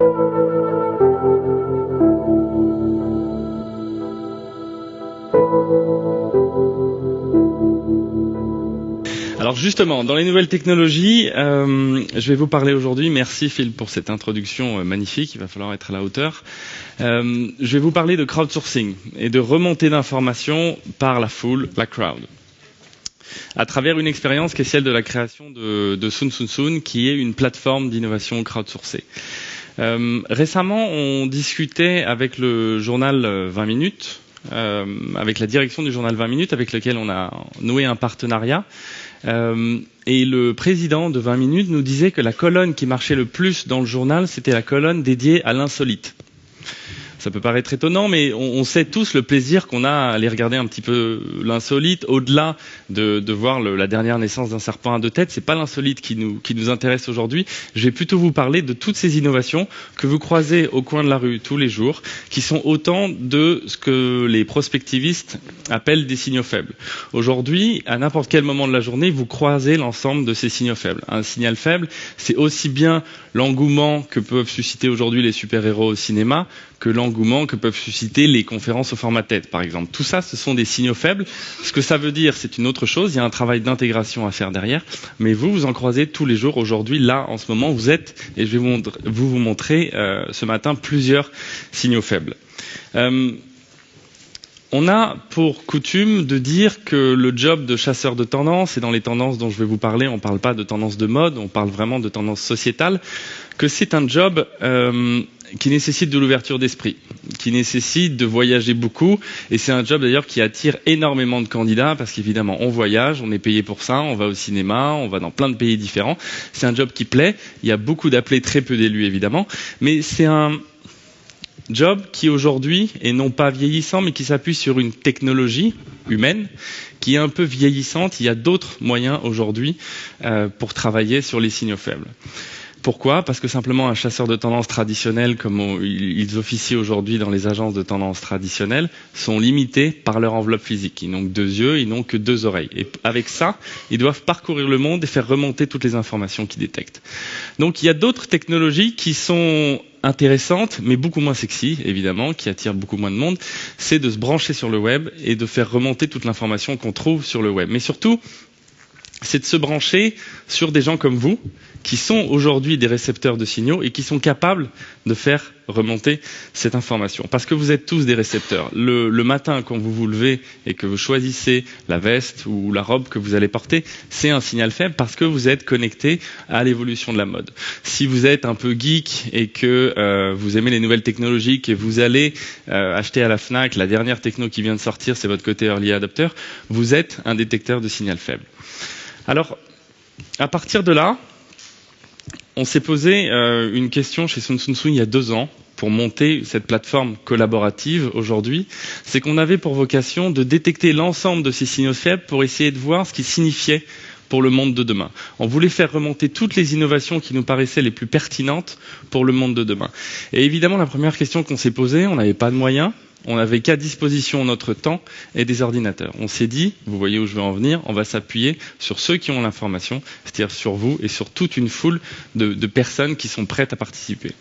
Alors justement, dans les nouvelles technologies, je vais vous parler aujourd'hui, merci Phil pour cette introduction magnifique, il va falloir être à la hauteur. Je vais vous parler de crowdsourcing et de remontée d'informations par la foule, la crowd, à travers une expérience qui est celle de la création de SoonSoonSoon, qui est une plateforme d'innovation crowdsourcée. Récemment, on discutait avec le journal 20 minutes, avec la direction du journal 20 minutes, avec lequel on a noué un partenariat. Et le président de 20 minutes nous disait que la colonne qui marchait le plus dans le journal, c'était la colonne dédiée à l'insolite. Ça peut paraître étonnant, mais on sait tous le plaisir qu'on a à aller regarder un petit peu l'insolite. Au-delà de voir la dernière naissance d'un serpent à deux têtes, c'est pas l'insolite qui nous intéresse aujourd'hui. Je vais plutôt vous parler de toutes ces innovations que vous croisez au coin de la rue tous les jours, qui sont autant de ce que les prospectivistes appellent des signaux faibles. Aujourd'hui, à n'importe quel moment de la journée, vous croisez l'ensemble de ces signaux faibles. Un signal faible, c'est aussi bien l'engouement que peuvent susciter aujourd'hui les super-héros au cinéma, que l'engouement que peuvent susciter les conférences au format TED, par exemple. Tout ça, ce sont des signaux faibles. Ce que ça veut dire, c'est une autre chose. Il y a un travail d'intégration à faire derrière. Mais vous en croisez tous les jours. Aujourd'hui, là, en ce moment, vous êtes, et je vais vous montrer ce matin plusieurs signaux faibles. On a pour coutume de dire que le job de chasseur de tendances, et dans les tendances dont je vais vous parler, on ne parle pas de tendances de mode, on parle vraiment de tendances sociétales, que c'est un job qui nécessite de l'ouverture d'esprit, qui nécessite de voyager beaucoup, et c'est un job d'ailleurs qui attire énormément de candidats, parce qu'évidemment on voyage, on est payé pour ça, on va au cinéma, on va dans plein de pays différents, c'est un job qui plaît, il y a beaucoup d'appelés, très peu d'élus évidemment, mais c'est un job qui aujourd'hui est non pas vieillissant, mais qui s'appuie sur une technologie humaine qui est un peu vieillissante. Il y a d'autres moyens aujourd'hui pour travailler sur les signaux faibles. Pourquoi ? Parce que simplement un chasseur de tendance traditionnel, comme ils officient aujourd'hui dans les agences de tendance traditionnelles, sont limités par leur enveloppe physique. Ils n'ont que 2 yeux, ils n'ont que 2 oreilles. Et avec ça, ils doivent parcourir le monde et faire remonter toutes les informations qu'ils détectent. Donc il y a d'autres technologies qui sont intéressantes, mais beaucoup moins sexy, évidemment, qui attirent beaucoup moins de monde, c'est de se brancher sur le web et de faire remonter toute l'information qu'on trouve sur le web. Mais surtout, c'est de se brancher sur des gens comme vous, qui sont aujourd'hui des récepteurs de signaux et qui sont capables de faire remonter cette information. Parce que vous êtes tous des récepteurs. Le matin, quand vous vous levez et que vous choisissez la veste ou la robe que vous allez porter, c'est un signal faible parce que vous êtes connecté à l'évolution de la mode. Si vous êtes un peu geek et que vous aimez les nouvelles technologies et vous allez acheter à la Fnac la dernière techno qui vient de sortir, c'est votre côté early adopter, vous êtes un détecteur de signal faible. Alors, à partir de là, on s'est posé une question chez SoonSoonSoon il y a 2 ans pour monter cette plateforme collaborative aujourd'hui. C'est qu'on avait pour vocation de détecter l'ensemble de ces signaux faibles pour essayer de voir ce qu'ils signifiaient pour le monde de demain. On voulait faire remonter toutes les innovations qui nous paraissaient les plus pertinentes pour le monde de demain. Et évidemment, la première question qu'on s'est posée, on n'avait pas de moyens. On n'avait qu'à disposition notre temps et des ordinateurs. On s'est dit, vous voyez où je veux en venir, on va s'appuyer sur ceux qui ont l'information, c'est-à-dire sur vous et sur toute une foule de personnes qui sont prêtes à participer.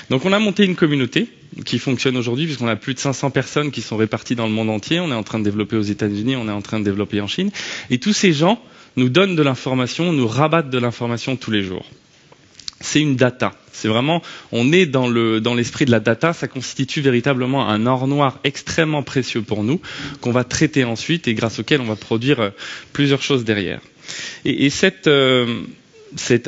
Donc on a monté une communauté qui fonctionne aujourd'hui puisqu'on a plus de 500 personnes qui sont réparties dans le monde entier. On est en train de développer aux États-Unis, on est en train de développer en Chine. Et tous ces gens nous donnent de l'information, nous rabattent de l'information tous les jours. C'est une data. C'est vraiment, on est dans l'esprit de la data, ça constitue véritablement un or noir extrêmement précieux pour nous, qu'on va traiter ensuite et grâce auquel on va produire plusieurs choses derrière. Et cette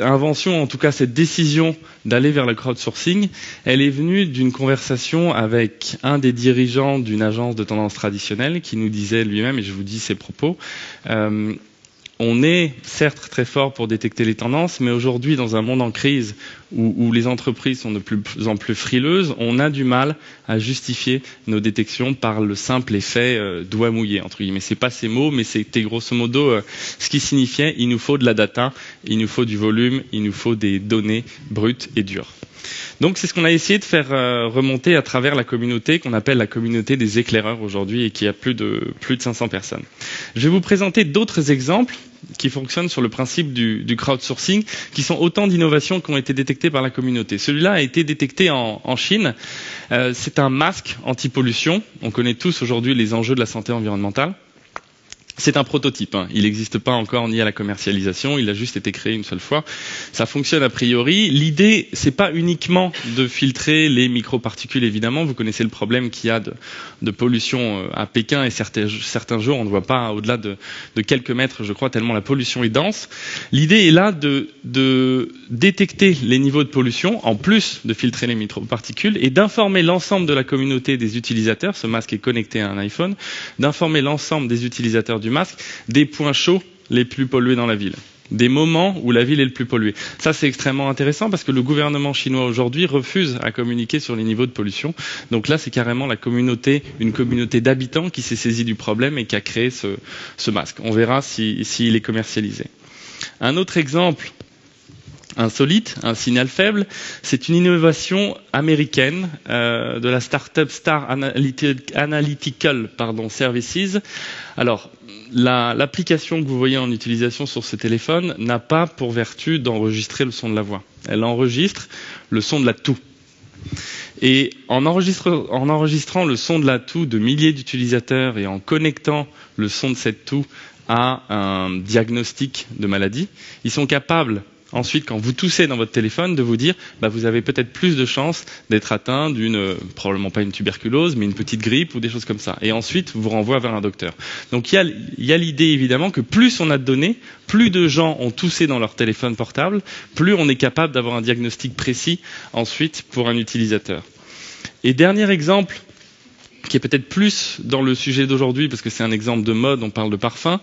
invention, en tout cas cette décision d'aller vers le crowdsourcing, elle est venue d'une conversation avec un des dirigeants d'une agence de tendance traditionnelle qui nous disait lui-même, et je vous dis ses propos, on est certes très fort pour détecter les tendances, mais aujourd'hui, dans un monde en crise où les entreprises sont de plus en plus frileuses, on a du mal à justifier nos détections par le simple effet doigt mouillé, entre guillemets. C'est pas ces mots, mais c'était grosso modo ce qui signifiait il nous faut de la data, il nous faut du volume, il nous faut des données brutes et dures. Donc c'est ce qu'on a essayé de faire remonter à travers la communauté qu'on appelle la communauté des éclaireurs aujourd'hui et qui a plus de 500 personnes. Je vais vous présenter d'autres exemples qui fonctionnent sur le principe du crowdsourcing, qui sont autant d'innovations qui ont été détectées par la communauté. Celui-là a été détecté en Chine. C'est un masque anti-pollution. On connaît tous aujourd'hui les enjeux de la santé environnementale. C'est un prototype, hein. Il n'existe pas encore ni à la commercialisation, il a juste été créé une seule fois. Ça fonctionne a priori. L'idée, c'est pas uniquement de filtrer les microparticules, évidemment. Vous connaissez le problème qu'il y a de pollution à Pékin et certains jours, on ne voit pas au-delà de quelques mètres, je crois, tellement la pollution est dense. L'idée est là de détecter les niveaux de pollution, en plus de filtrer les microparticules, et d'informer l'ensemble de la communauté des utilisateurs, ce masque est connecté à un iPhone, d'informer l'ensemble des utilisateurs du masque des points chauds les plus pollués dans la ville, des moments où la ville est le plus polluée. Ça, c'est extrêmement intéressant parce que le gouvernement chinois aujourd'hui refuse à communiquer sur les niveaux de pollution. Donc là, c'est carrément une communauté d'habitants qui s'est saisie du problème et qui a créé ce masque. On verra s'il est commercialisé. Un autre exemple insolite, un signal faible, c'est une innovation américaine de la startup Star Analytical Services. Alors, l'application que vous voyez en utilisation sur ce téléphone n'a pas pour vertu d'enregistrer le son de la voix. Elle enregistre le son de la toux. Et en enregistrant le son de la toux de milliers d'utilisateurs et en connectant le son de cette toux à un diagnostic de maladie, ils sont capables ensuite, quand vous toussez dans votre téléphone, de vous dire, vous avez peut-être plus de chances d'être atteint probablement pas une tuberculose, mais une petite grippe ou des choses comme ça. Et ensuite, vous renvoie vers un docteur. Donc il y a l'idée évidemment que plus on a de données, plus de gens ont toussé dans leur téléphone portable, plus on est capable d'avoir un diagnostic précis ensuite pour un utilisateur. Et dernier exemple, qui est peut-être plus dans le sujet d'aujourd'hui, parce que c'est un exemple de mode, on parle de parfum.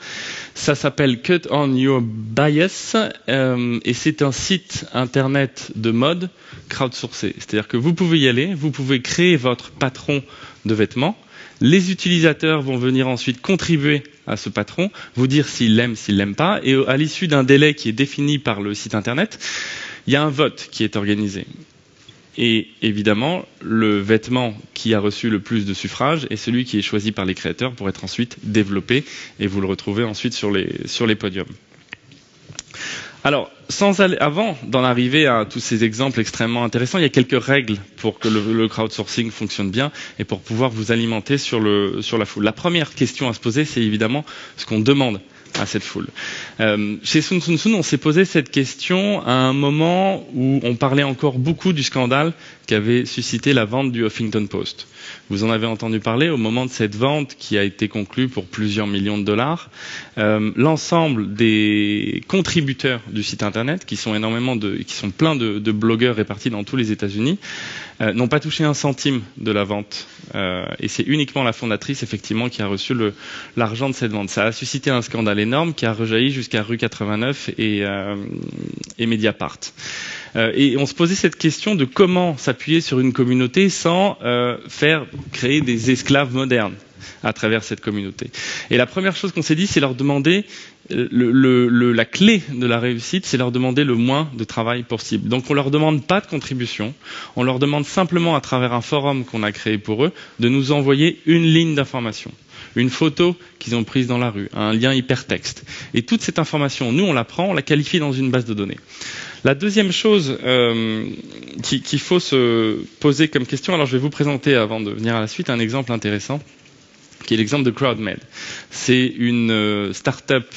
Ça s'appelle Cut On Your Bias, et c'est un site internet de mode crowdsourcé. C'est-à-dire que vous pouvez y aller, vous pouvez créer votre patron de vêtements, les utilisateurs vont venir ensuite contribuer à ce patron, vous dire s'ils l'aiment, s'ils l'aiment pas, et à l'issue d'un délai qui est défini par le site internet, il y a un vote qui est organisé. Et évidemment, le vêtement qui a reçu le plus de suffrages est celui qui est choisi par les créateurs pour être ensuite développé, et vous le retrouvez ensuite sur les podiums. Alors, avant d'en arriver à tous ces exemples extrêmement intéressants, il y a quelques règles pour que le crowdsourcing fonctionne bien et pour pouvoir vous alimenter sur la foule. La première question à se poser, c'est évidemment ce qu'on demande à cette foule. Chez Sun Sun Sun, on s'est posé cette question à un moment où on parlait encore beaucoup du scandale qu'avait suscité la vente du Huffington Post. Vous en avez entendu parler au moment de cette vente qui a été conclue pour plusieurs millions de dollars. L'ensemble des contributeurs du site internet, qui sont plein de blogueurs répartis dans tous les États-Unis, n'ont pas touché un centime de la vente. Et c'est uniquement la fondatrice, effectivement, qui a reçu l'argent de cette vente. Ça a suscité un scandale énorme qui a rejailli jusqu'à Rue 89 et Mediapart. Et on se posait cette question de comment s'appuyer sur une communauté sans créer des esclaves modernes à travers cette communauté. Et la première chose qu'on s'est dit, c'est leur demander la clé de la réussite, c'est leur demander le moins de travail possible. Donc on leur demande pas de contribution, on leur demande simplement à travers un forum qu'on a créé pour eux de nous envoyer une ligne d'information, une photo qu'ils ont prise dans la rue, un lien hypertexte. Et toute cette information, nous on la prend, on la qualifie dans une base de données. La deuxième chose qu'il faut se poser comme question, alors je vais vous présenter avant de venir à la suite un exemple intéressant, qui est l'exemple de CrowdMed. C'est une start-up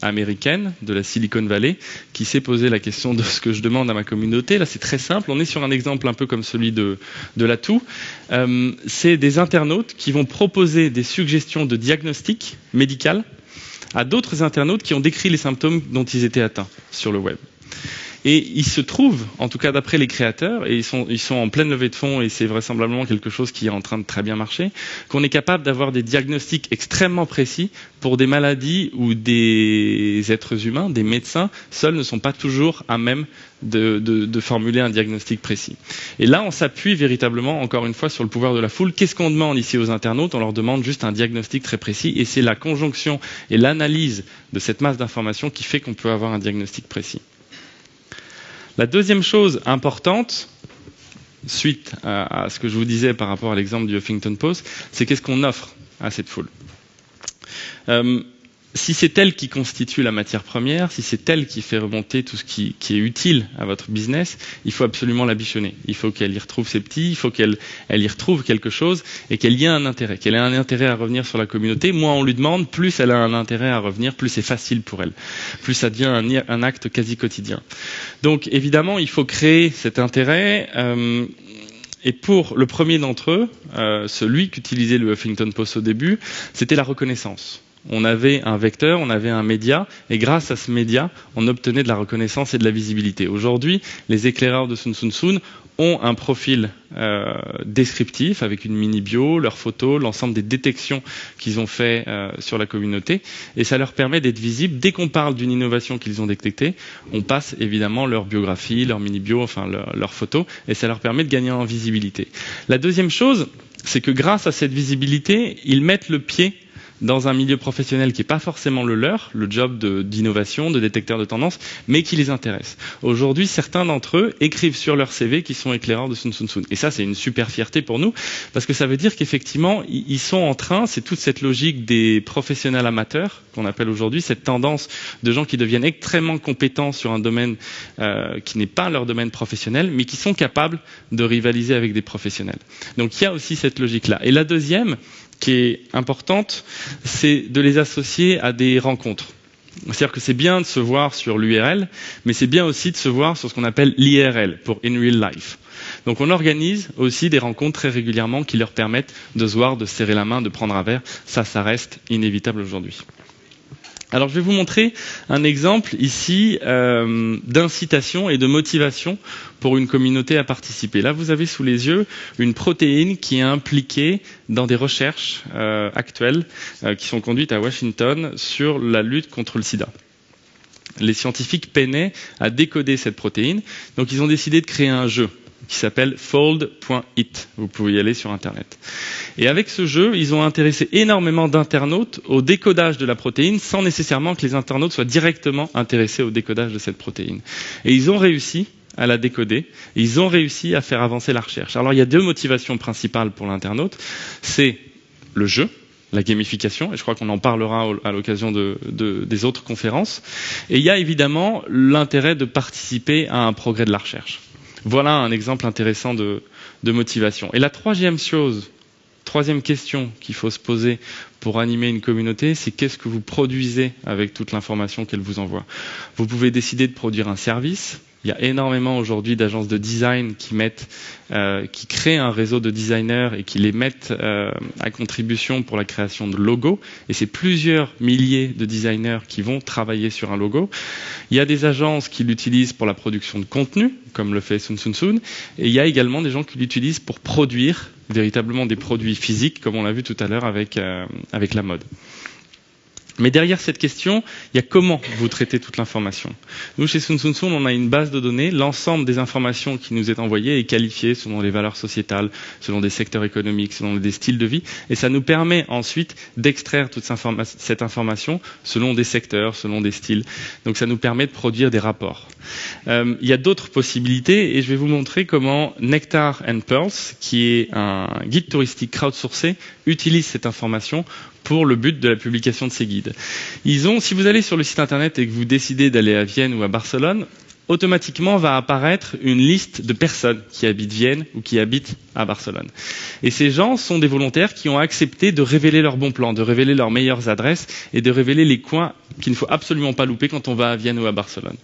américaine de la Silicon Valley qui s'est posé la question de ce que je demande à ma communauté. Là, c'est très simple. On est sur un exemple un peu comme celui de la toux. C'est des internautes qui vont proposer des suggestions de diagnostic médical à d'autres internautes qui ont décrit les symptômes dont ils étaient atteints sur le web. Et il se trouve, en tout cas d'après les créateurs, et ils sont en pleine levée de fonds et c'est vraisemblablement quelque chose qui est en train de très bien marcher, qu'on est capable d'avoir des diagnostics extrêmement précis pour des maladies où des êtres humains, des médecins, seuls ne sont pas toujours à même de formuler un diagnostic précis. Et là, on s'appuie véritablement, encore une fois, sur le pouvoir de la foule. Qu'est-ce qu'on demande ici aux internautes? On leur demande juste un diagnostic très précis et c'est la conjonction et l'analyse de cette masse d'informations qui fait qu'on peut avoir un diagnostic précis. La deuxième chose importante, suite à ce que je vous disais par rapport à l'exemple du Huffington Post, c'est qu'est-ce qu'on offre à cette foule. Si c'est elle qui constitue la matière première, si c'est elle qui fait remonter tout ce qui est utile à votre business, il faut absolument la bichonner. Il faut qu'elle y retrouve ses petits, il faut qu'elle y retrouve quelque chose et qu'elle y ait un intérêt, qu'elle ait un intérêt à revenir sur la communauté. Moins on lui demande, plus elle a un intérêt à revenir, plus c'est facile pour elle, plus ça devient un acte quasi quotidien. Donc évidemment, il faut créer cet intérêt. Et pour le premier d'entre eux, celui qu'utilisait le Huffington Post au début, c'était la reconnaissance. On avait un vecteur, on avait un média, et grâce à ce média, on obtenait de la reconnaissance et de la visibilité. Aujourd'hui, les éclaireurs de Sun Sun Sun ont un profil descriptif avec une mini-bio, leurs photos, l'ensemble des détections qu'ils ont fait sur la communauté, et ça leur permet d'être visibles. Dès qu'on parle d'une innovation qu'ils ont détectée, on passe évidemment leur biographie, leur mini-bio, enfin leurs photos, et ça leur permet de gagner en visibilité. La deuxième chose, c'est que grâce à cette visibilité, ils mettent le pied dans un milieu professionnel qui n'est pas forcément le leur, le job d'innovation, de détecteur de tendance, mais qui les intéresse. Aujourd'hui, certains d'entre eux écrivent sur leur CV qu'ils sont éclaireurs de Sun Sun Sun. Et ça, c'est une super fierté pour nous, parce que ça veut dire qu'effectivement, ils sont en train, c'est toute cette logique des professionnels amateurs, qu'on appelle aujourd'hui, cette tendance de gens qui deviennent extrêmement compétents sur un domaine qui n'est pas leur domaine professionnel, mais qui sont capables de rivaliser avec des professionnels. Donc il y a aussi cette logique-là. Et la deuxième, qui est importante, c'est de les associer à des rencontres. C'est-à-dire que c'est bien de se voir sur l'URL, mais c'est bien aussi de se voir sur ce qu'on appelle l'IRL, pour in real life. Donc on organise aussi des rencontres très régulièrement qui leur permettent de se voir, de se serrer la main, de prendre un verre. Ça reste inévitable aujourd'hui. Alors je vais vous montrer un exemple ici d'incitation et de motivation pour une communauté à participer. Là, vous avez sous les yeux une protéine qui est impliquée dans des recherches actuelles qui sont conduites à Washington sur la lutte contre le sida. Les scientifiques peinaient à décoder cette protéine, donc ils ont décidé de créer un jeu qui s'appelle fold.it. Vous pouvez y aller sur Internet. Et avec ce jeu, ils ont intéressé énormément d'internautes au décodage de la protéine sans nécessairement que les internautes soient directement intéressés au décodage de cette protéine. Et ils ont réussi à la décoder, et ils ont réussi à faire avancer la recherche. Alors il y a deux motivations principales pour l'internaute. C'est le jeu, la gamification, et je crois qu'on en parlera à l'occasion des autres conférences. Et il y a évidemment l'intérêt de participer à un progrès de la recherche. Voilà un exemple intéressant de motivation. Et la troisième question qu'il faut se poser pour animer une communauté, c'est qu'est-ce que vous produisez avec toute l'information qu'elle vous envoie. Vous pouvez décider de produire un service. Il y a énormément aujourd'hui d'agences de design qui créent un réseau de designers et qui les mettent à contribution pour la création de logos. Et c'est plusieurs milliers de designers qui vont travailler sur un logo. Il y a des agences qui l'utilisent pour la production de contenu, comme le fait Sun Sun Sun. Et il y a également des gens qui l'utilisent pour produire véritablement des produits physiques, comme on l'a vu tout à l'heure avec la mode. Mais derrière cette question, il y a comment vous traitez toute l'information. Nous, chez Sun Sun Sun, on a une base de données. L'ensemble des informations qui nous est envoyée est qualifiée selon les valeurs sociétales, selon des secteurs économiques, selon des styles de vie. Et ça nous permet ensuite d'extraire toute cette information selon des secteurs, selon des styles. Donc ça nous permet de produire des rapports. Il y a d'autres possibilités et je vais vous montrer comment Nectar and Pearls, qui est un guide touristique crowdsourcé, utilise cette information pour le but de la publication de ces guides. Si vous allez sur le site internet et que vous décidez d'aller à Vienne ou à Barcelone, automatiquement va apparaître une liste de personnes qui habitent Vienne ou qui habitent à Barcelone. Et ces gens sont des volontaires qui ont accepté de révéler leurs bons plans, de révéler leurs meilleures adresses et de révéler les coins qu'il ne faut absolument pas louper quand on va à Vienne ou à Barcelone.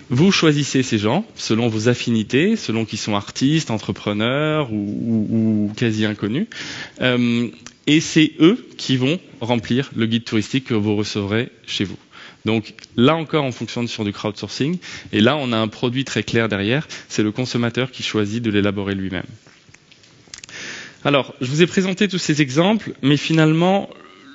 Vous choisissez ces gens selon vos affinités, selon qu'ils sont artistes, entrepreneurs ou quasi inconnus. Et c'est eux qui vont remplir le guide touristique que vous recevrez chez vous. Donc là encore, on fonctionne sur du crowdsourcing. Et là, on a un produit très clair derrière. C'est le consommateur qui choisit de l'élaborer lui-même. Alors, je vous ai présenté tous ces exemples, mais finalement,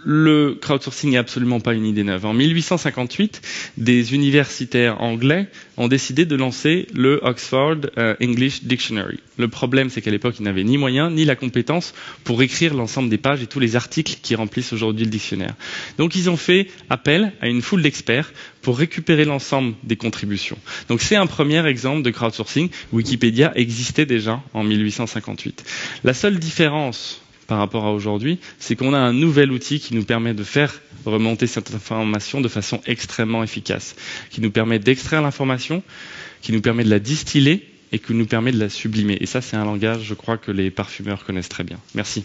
le crowdsourcing n'est absolument pas une idée neuve. En 1858, des universitaires anglais ont décidé de lancer le Oxford English Dictionary. Le problème, c'est qu'à l'époque, ils n'avaient ni moyens, ni la compétence pour écrire l'ensemble des pages et tous les articles qui remplissent aujourd'hui le dictionnaire. Donc, ils ont fait appel à une foule d'experts pour récupérer l'ensemble des contributions. Donc, c'est un premier exemple de crowdsourcing. Wikipédia existait déjà en 1858. La seule différence par rapport à aujourd'hui, c'est qu'on a un nouvel outil qui nous permet de faire remonter cette information de façon extrêmement efficace, qui nous permet d'extraire l'information, qui nous permet de la distiller et qui nous permet de la sublimer. Et ça, c'est un langage, je crois, que les parfumeurs connaissent très bien. Merci.